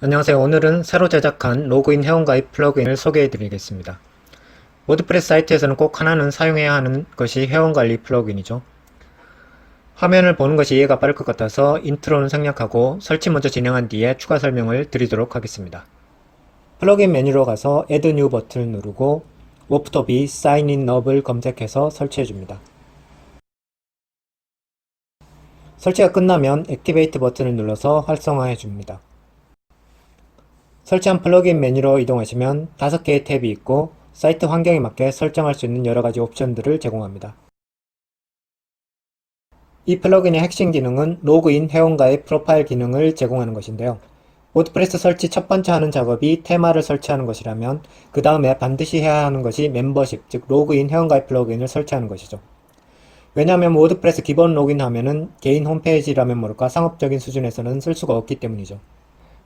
안녕하세요. 오늘은 새로 제작한 로그인 회원가입 플러그인을 소개해 드리겠습니다. 워드프레스 사이트에서는 꼭 하나는 사용해야 하는 것이 회원관리 플러그인이죠. 화면을 보는 것이 이해가 빠를 것 같아서 인트로는 생략하고 설치 먼저 진행한 뒤에 추가 설명을 드리도록 하겠습니다. 플러그인 메뉴로 가서 Add New 버튼을 누르고 워프톱이 Sign in Up을 검색해서 설치해 줍니다. 설치가 끝나면 Activate 버튼을 눌러서 활성화해 줍니다. 설치한 플러그인 메뉴로 이동하시면 5개의 탭이 있고 사이트 환경에 맞게 설정할 수 있는 여러가지 옵션들을 제공합니다. 이 플러그인의 핵심 기능은 로그인 회원가의 프로파일 기능을 제공하는 것인데요. 워드프레스 설치 첫 번째 하는 작업이 테마를 설치하는 것이라면 그 다음에 반드시 해야 하는 것이 멤버십, 즉 로그인 회원가입 플러그인을 설치하는 것이죠. 왜냐하면 워드프레스 기본 로그인 화면은 개인 홈페이지라면 모를까 상업적인 수준에서는 쓸 수가 없기 때문이죠.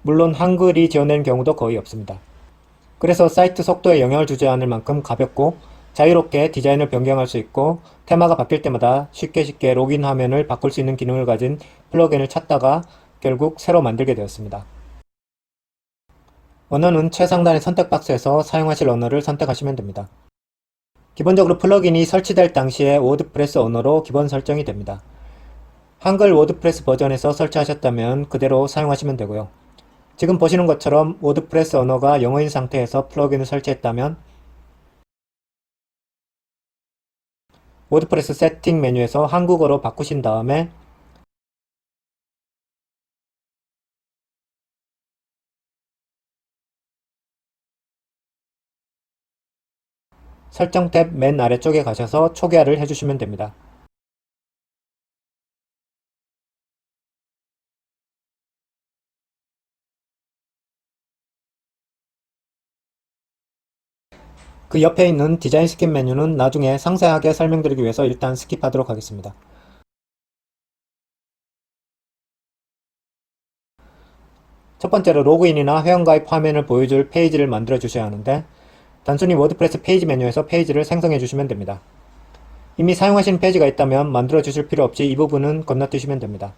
물론 한글이 지원되는 경우도 거의 없습니다. 그래서 사이트 속도에 영향을 주지 않을 만큼 가볍고 자유롭게 디자인을 변경할 수 있고 테마가 바뀔 때마다 쉽게 로그인 화면을 바꿀 수 있는 기능을 가진 플러그인을 찾다가 결국 새로 만들게 되었습니다. 언어는 최상단의 선택 박스에서 사용하실 언어를 선택하시면 됩니다. 기본적으로 플러그인이 설치될 당시에 워드프레스 언어로 기본 설정이 됩니다. 한글 워드프레스 버전에서 설치하셨다면 그대로 사용하시면 되고요. 지금 보시는 것처럼 워드프레스 언어가 영어인 상태에서 플러그인을 설치했다면 워드프레스 세팅 메뉴에서 한국어로 바꾸신 다음에 설정 탭 맨 아래쪽에 가셔서 초기화를 해주시면 됩니다. 그 옆에 있는 디자인 스킵 메뉴는 나중에 상세하게 설명드리기 위해서 일단 스킵하도록 하겠습니다. 첫 번째로 로그인이나 회원가입 화면을 보여줄 페이지를 만들어 주셔야 하는데 단순히 워드프레스 페이지 메뉴에서 페이지를 생성해 주시면 됩니다. 이미 사용하시는 페이지가 있다면 만들어 주실 필요 없이 이 부분은 건너뛰시면 됩니다.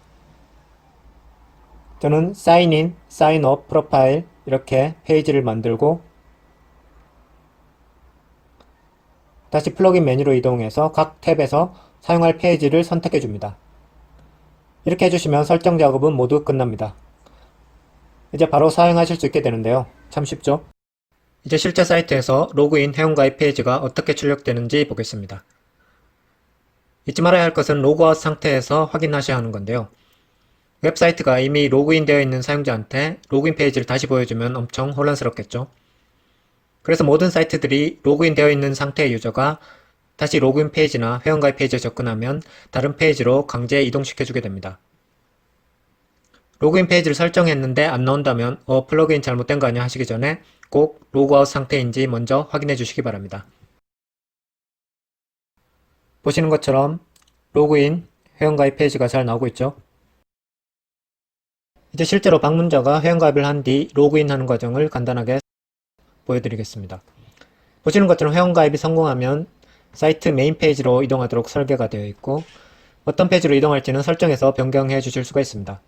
저는 Sign in, Sign up, 프로파일 이렇게 페이지를 만들고 다시 플러그인 메뉴로 이동해서 각 탭에서 사용할 페이지를 선택해 줍니다. 이렇게 해주시면 설정 작업은 모두 끝납니다. 이제 바로 사용하실 수 있게 되는데요. 참 쉽죠? 이제 실제 사이트에서 로그인 회원가입 페이지가 어떻게 출력되는지 보겠습니다. 잊지 말아야 할 것은 로그아웃 상태에서 확인하셔야 하는 건데요. 웹사이트가 이미 로그인 되어 있는 사용자한테 로그인 페이지를 다시 보여주면 엄청 혼란스럽겠죠. 그래서 모든 사이트들이 로그인 되어 있는 상태의 유저가 다시 로그인 페이지나 회원가입 페이지에 접근하면 다른 페이지로 강제 이동시켜주게 됩니다. 로그인 페이지를 설정했는데 안 나온다면 플러그인 잘못된 거 아니야 하시기 전에 꼭 로그아웃 상태인지 먼저 확인해 주시기 바랍니다. 보시는 것처럼 로그인, 회원가입 페이지가 잘 나오고 있죠. 이제 실제로 방문자가 회원가입을 한 뒤 로그인하는 과정을 간단하게 보여드리겠습니다. 보시는 것처럼 회원가입이 성공하면 사이트 메인 페이지로 이동하도록 설계가 되어 있고 어떤 페이지로 이동할지는 설정해서 변경해 주실 수가 있습니다.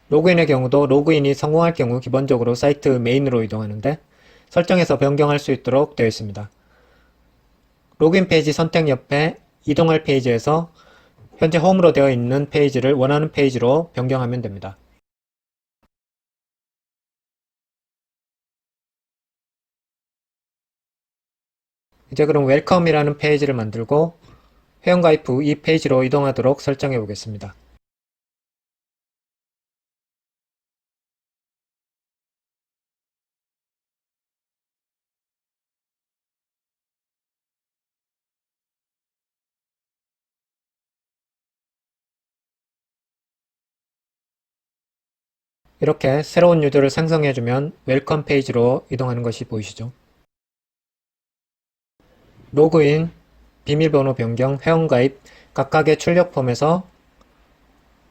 로그인의 경우도 로그인이 성공할 경우 기본적으로 사이트 메인으로 이동하는데 설정해서 변경할 수 있도록 되어 있습니다. 로그인 페이지 선택 옆에 이동할 페이지에서 현재 홈으로 되어 있는 페이지를 원하는 페이지로 변경하면 됩니다. 이제 그럼 웰컴이라는 페이지를 만들고 회원가입 후 이 페이지로 이동하도록 설정해 보겠습니다. 이렇게 새로운 유저를 생성해주면 웰컴 페이지로 이동하는 것이 보이시죠? 로그인, 비밀번호 변경, 회원가입, 각각의 출력 폼에서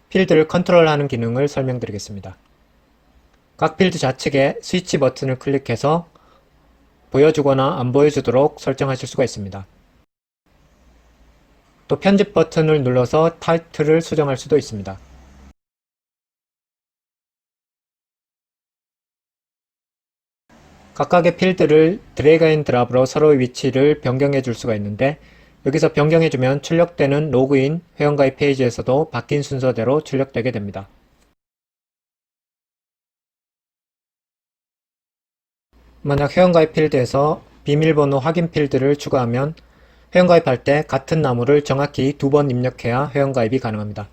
필드를 컨트롤하는 기능을 설명드리겠습니다. 각 필드 좌측에 스위치 버튼을 클릭해서 보여주거나 안 보여주도록 설정하실 수가 있습니다. 또 편집 버튼을 눌러서 타이틀을 수정할 수도 있습니다. 각각의 필드를 드래그 앤 드랍으로 서로의 위치를 변경해 줄 수가 있는데 여기서 변경해 주면 출력되는 로그인 회원가입 페이지에서도 바뀐 순서대로 출력되게 됩니다. 만약 회원가입 필드에서 비밀번호 확인 필드를 추가하면 회원가입할 때 같은 나무를 정확히 2번 입력해야 회원가입이 가능합니다.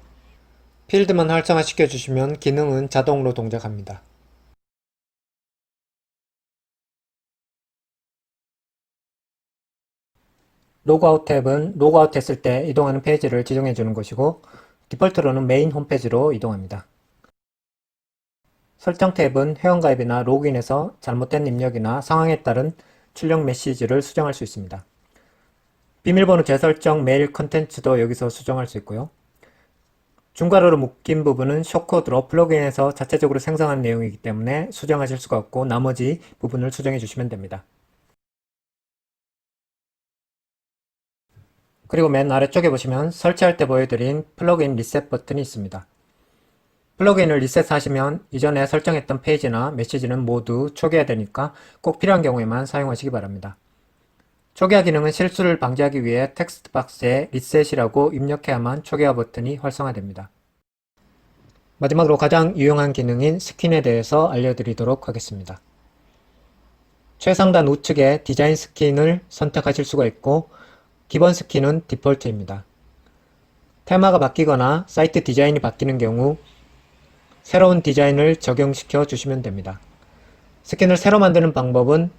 필드만 활성화시켜 주시면 기능은 자동으로 동작합니다. 로그아웃 탭은 로그아웃 했을 때 이동하는 페이지를 지정해 주는 것이고 디폴트로는 메인 홈페이지로 이동합니다. 설정 탭은 회원가입이나 로그인에서 잘못된 입력이나 상황에 따른 출력 메시지를 수정할 수 있습니다. 비밀번호 재설정 메일 컨텐츠도 여기서 수정할 수 있고요. 중괄호로 묶인 부분은 쇼코드로 플러그인에서 자체적으로 생성한 내용이기 때문에 수정하실 수가 없고 나머지 부분을 수정해 주시면 됩니다. 그리고 맨 아래쪽에 보시면 설치할 때 보여드린 플러그인 리셋 버튼이 있습니다. 플러그인을 리셋하시면 이전에 설정했던 페이지나 메시지는 모두 초기화되니까 꼭 필요한 경우에만 사용하시기 바랍니다. 초기화 기능은 실수를 방지하기 위해 텍스트 박스에 리셋이라고 입력해야만 초기화 버튼이 활성화됩니다. 마지막으로 가장 유용한 기능인 스킨에 대해서 알려드리도록 하겠습니다. 최상단 우측에 디자인 스킨을 선택하실 수가 있고 기본 스킨은 디폴트입니다. 테마가 바뀌거나 사이트 디자인이 바뀌는 경우 새로운 디자인을 적용시켜 주시면 됩니다. 스킨을 새로 만드는 방법은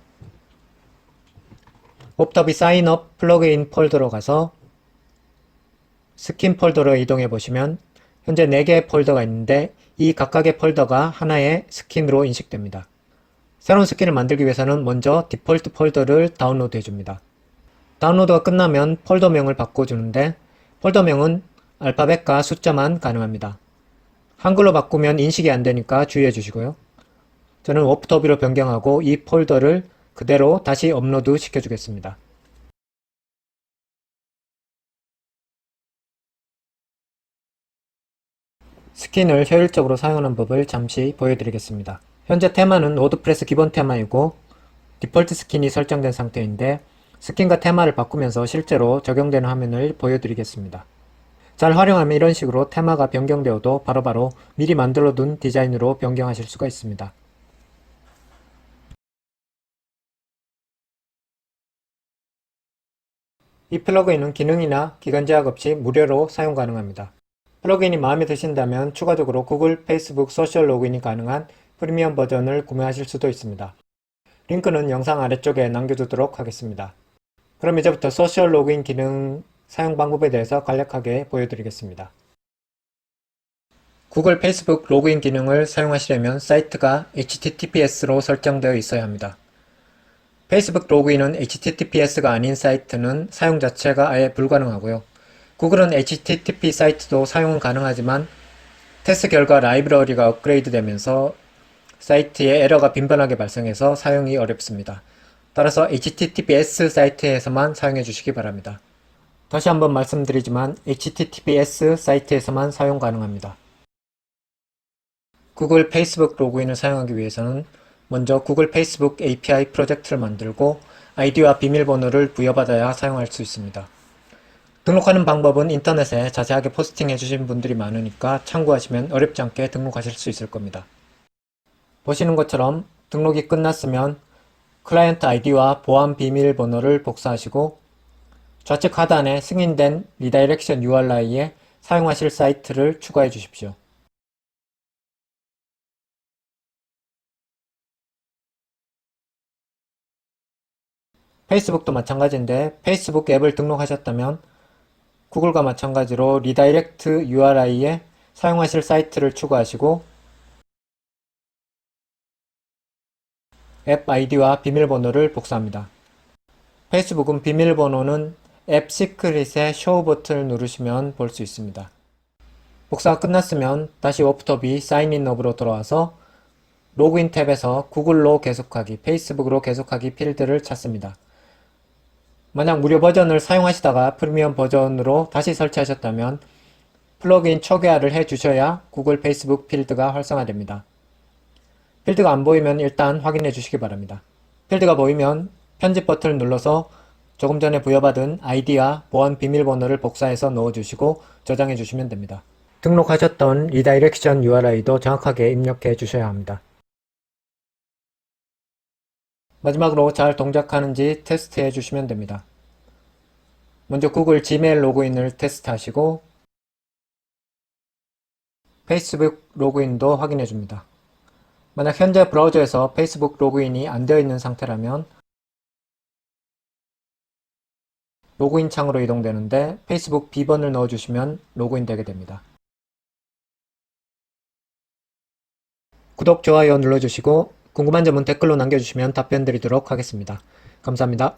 옵터비 사인업 플러그인 폴더로 가서 스킨 폴더로 이동해 보시면 현재 4개의 폴더가 있는데 이 각각의 폴더가 하나의 스킨으로 인식됩니다. 새로운 스킨을 만들기 위해서는 먼저 디폴트 폴더를 다운로드 해줍니다. 다운로드가 끝나면 폴더명을 바꿔주는데 폴더명은 알파벳과 숫자만 가능합니다. 한글로 바꾸면 인식이 안되니까 주의해 주시고요. 저는 워프터비로 변경하고 이 폴더를 그대로 다시 업로드 시켜주겠습니다. 스킨을 효율적으로 사용하는 법을 잠시 보여드리겠습니다. 현재 테마는 워드프레스 기본 테마이고 디폴트 스킨이 설정된 상태인데 스킨과 테마를 바꾸면서 실제로 적용되는 화면을 보여드리겠습니다. 잘 활용하면 이런 식으로 테마가 변경되어도 바로바로 미리 만들어둔 디자인으로 변경하실 수가 있습니다. 이 플러그인은 기능이나 기간 제약 없이 무료로 사용 가능합니다. 플러그인이 마음에 드신다면 추가적으로 구글, 페이스북, 소셜 로그인이 가능한 프리미엄 버전을 구매하실 수도 있습니다. 링크는 영상 아래쪽에 남겨두도록 하겠습니다. 그럼 이제부터 소셜 로그인 기능 사용 방법에 대해서 간략하게 보여드리겠습니다. 구글, 페이스북 로그인 기능을 사용하시려면 사이트가 HTTPS로 설정되어 있어야 합니다. 페이스북 로그인은 HTTPS가 아닌 사이트는 사용 자체가 아예 불가능하고요. 구글은 HTTP 사이트도 사용은 가능하지만 테스트 결과 라이브러리가 업그레이드 되면서 사이트에 에러가 빈번하게 발생해서 사용이 어렵습니다. 따라서 HTTPS 사이트에서만 사용해 주시기 바랍니다. 다시 한번 말씀드리지만 HTTPS 사이트에서만 사용 가능합니다. 구글 페이스북 로그인을 사용하기 위해서는 먼저 구글 페이스북 API 프로젝트를 만들고 아이디와 비밀번호를 부여받아야 사용할 수 있습니다. 등록하는 방법은 인터넷에 자세하게 포스팅해 주신 분들이 많으니까 참고하시면 어렵지 않게 등록하실 수 있을 겁니다. 보시는 것처럼 등록이 끝났으면 클라이언트 아이디와 보안 비밀번호를 복사하시고 좌측 하단에 승인된 리다이렉션 URI에 사용하실 사이트를 추가해 주십시오. 페이스북도 마찬가지인데 페이스북 앱을 등록하셨다면 구글과 마찬가지로 리다이렉트 URI에 사용하실 사이트를 추가하시고 앱 아이디와 비밀번호를 복사합니다. 페이스북은 비밀번호는 앱 시크릿의 쇼 버튼을 누르시면 볼 수 있습니다. 복사가 끝났으면 다시 워프터비 사인인업으로 돌아와서 로그인 탭에서 구글로 계속하기, 페이스북으로 계속하기 필드를 찾습니다. 만약 무료 버전을 사용하시다가 프리미엄 버전으로 다시 설치하셨다면 플러그인 초기화를 해주셔야 구글 페이스북 필드가 활성화됩니다. 필드가 안 보이면 일단 확인해 주시기 바랍니다. 필드가 보이면 편집 버튼을 눌러서 조금 전에 부여받은 아이디와 보안 비밀번호를 복사해서 넣어주시고 저장해 주시면 됩니다. 등록하셨던 리다이렉션 URI도 정확하게 입력해 주셔야 합니다. 마지막으로 잘 동작하는지 테스트해 주시면 됩니다. 먼저 구글 지메일 로그인을 테스트하시고 페이스북 로그인도 확인해 줍니다. 만약 현재 브라우저에서 페이스북 로그인이 안 되어 있는 상태라면 로그인 창으로 이동되는데 페이스북 비번을 넣어주시면 로그인 되게 됩니다. 구독, 좋아요 눌러주시고 궁금한 점은 댓글로 남겨주시면 답변 드리도록 하겠습니다. 감사합니다.